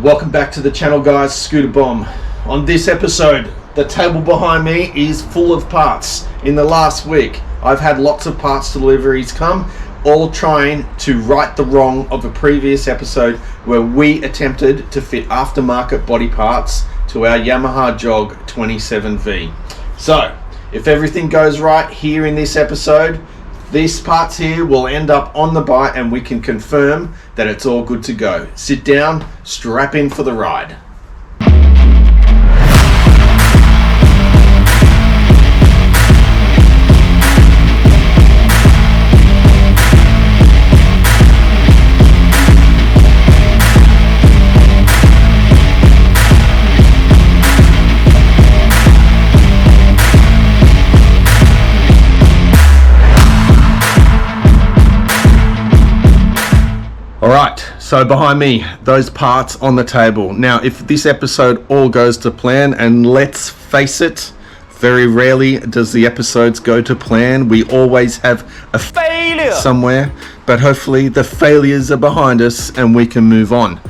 Welcome back to the channel, guys. Scooter Bomb. On this episode, the table behind me is full of parts. In the last week, I've had lots of parts deliveries come, all trying to right the wrong of a previous episode where we attempted to fit aftermarket body parts to our Yamaha Jog 27V. So, if everything goes right here in this episode, these parts here will end up on the bike and we can confirm that it's all good to go. Sit down, strap in for the ride. Alright, so behind me, those parts on the table. Now, if this episode all goes to plan, and let's face it, very rarely does the episodes go to plan. We always have a failure somewhere, but hopefully the failures are behind us and we can move on.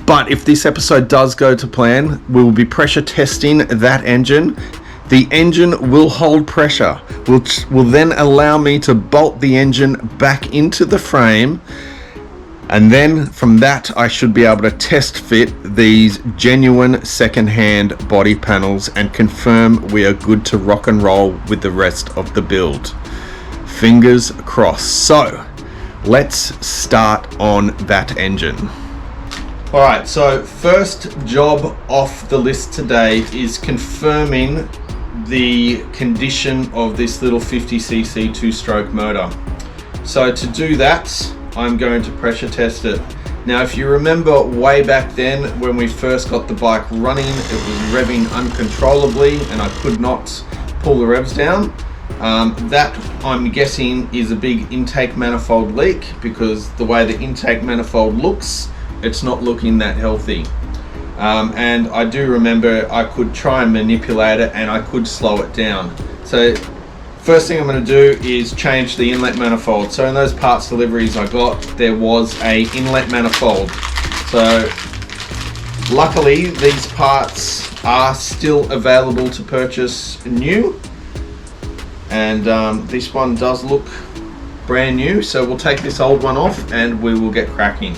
But if this episode does go to plan, we will be pressure testing that engine. The engine will hold pressure, which will then allow me to bolt the engine back into the frame. And then from that, I should be able to test fit these genuine second-hand body panels and confirm we are good to rock and roll with the rest of the build. Fingers crossed. So let's start on that engine. All right, so first job off the list today is confirming the condition of this little 50cc two-stroke motor. So to do that, I'm going to pressure test it. Now, if you remember way back then when we first got the bike running, it was revving uncontrollably and I could not pull the revs down. That, I'm guessing, is a big intake manifold leak, because the way the intake manifold looks, it's not looking that healthy. And I do remember I could try and manipulate it and I could slow it down. So first thing I'm going to do is change the inlet manifold. So in those parts deliveries I got, there was a inlet manifold. So luckily these parts are still available to purchase new, and this one does look brand new. So we'll take this old one off and we will get cracking.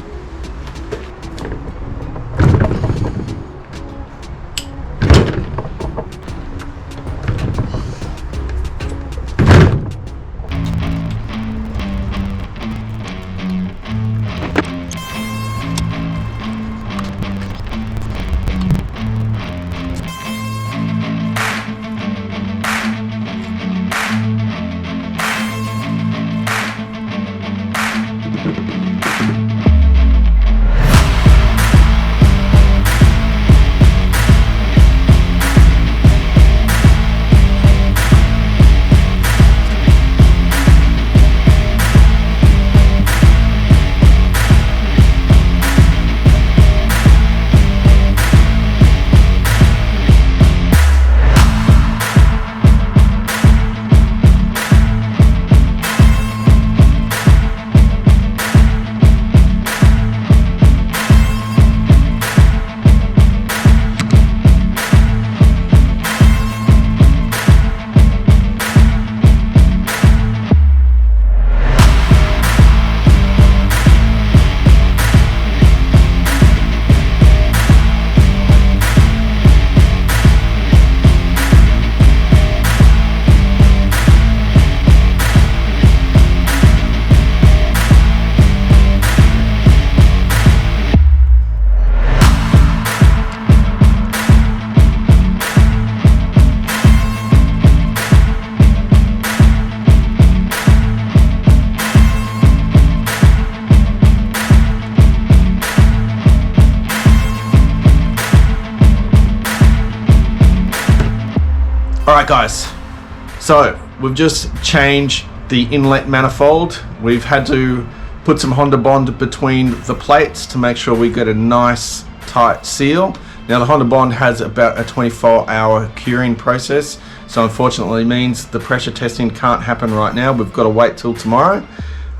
Alright guys, so we've just changed the inlet manifold. We've had to put some Honda Bond between the plates to make sure we get a nice tight seal. Now the Honda Bond has about a 24-hour curing process, so unfortunately means the pressure testing can't happen right now. We've got to wait till tomorrow.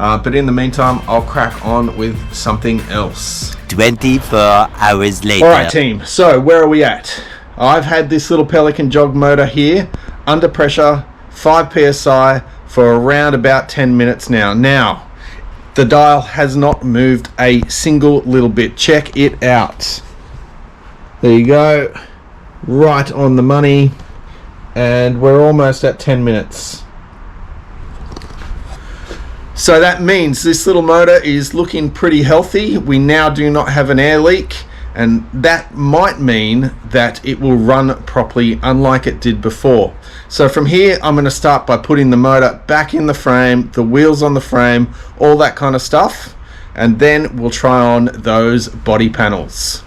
But in the meantime, I'll crack on with something else. 24 hours later. Alright team, so where are we at? I've had this little Pelican jog motor here, under pressure, 5 psi for around about 10 minutes now. Now, the dial has not moved a single little bit. Check it out. There you go, right on the money, and we're almost at 10 minutes. So that means this little motor is looking pretty healthy. We now do not have an air leak, and that might mean that it will run properly, unlike it did before. So from here, I'm going to start by putting the motor back in the frame, the wheels on the frame, all that kind of stuff, and then we'll try on those body panels.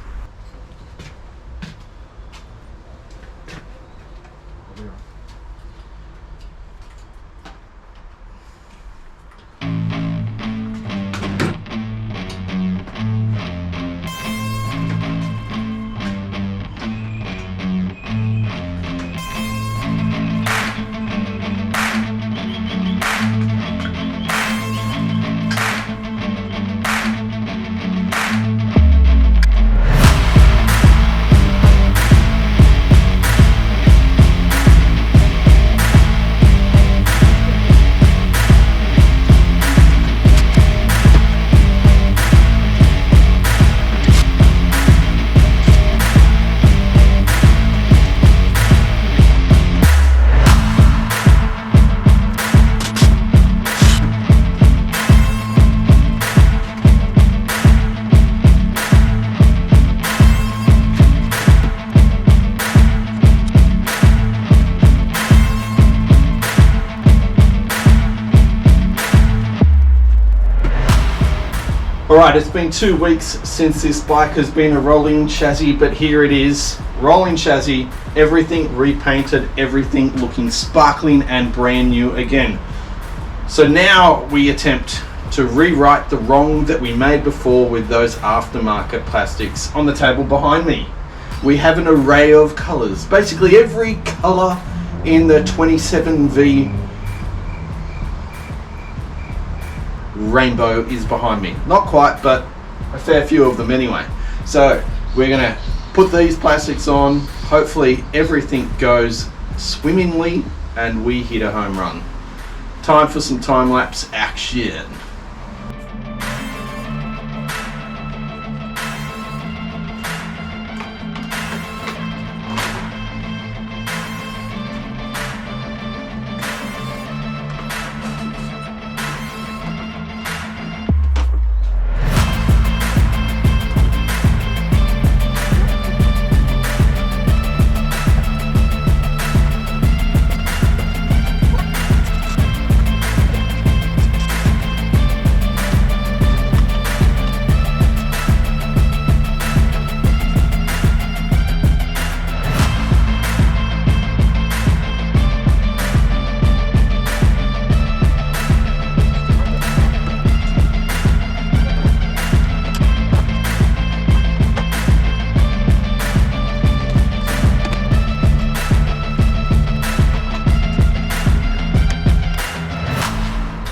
Alright, it's been 2 weeks since this bike has been a rolling chassis, but here it is, rolling chassis, everything repainted, everything looking sparkling and brand new again. So now we attempt to rewrite the wrong that we made before with those aftermarket plastics. On the table behind me, we have an array of colours, basically every colour in the 27V rainbow is behind me. Not quite, but a fair few of them anyway. So we're going to put these plastics on. Hopefully everything goes swimmingly and we hit a home run. Time for some time-lapse action.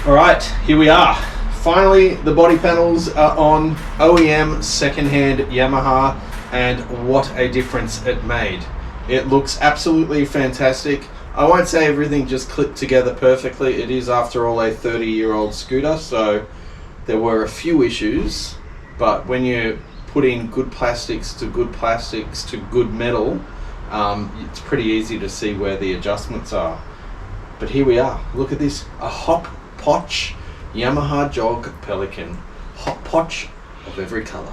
Alright, here we are. Finally, the body panels are on OEM secondhand Yamaha, and what a difference it made. It looks absolutely fantastic. I won't say everything just clicked together perfectly. It is, after all, a 30-year-old scooter, so there were a few issues, but when you put in good plastics to good metal, it's pretty easy to see where the adjustments are. But here we are. Look at this, a hop-potch Yamaha Jog Pelican. Hop-potch of every colour.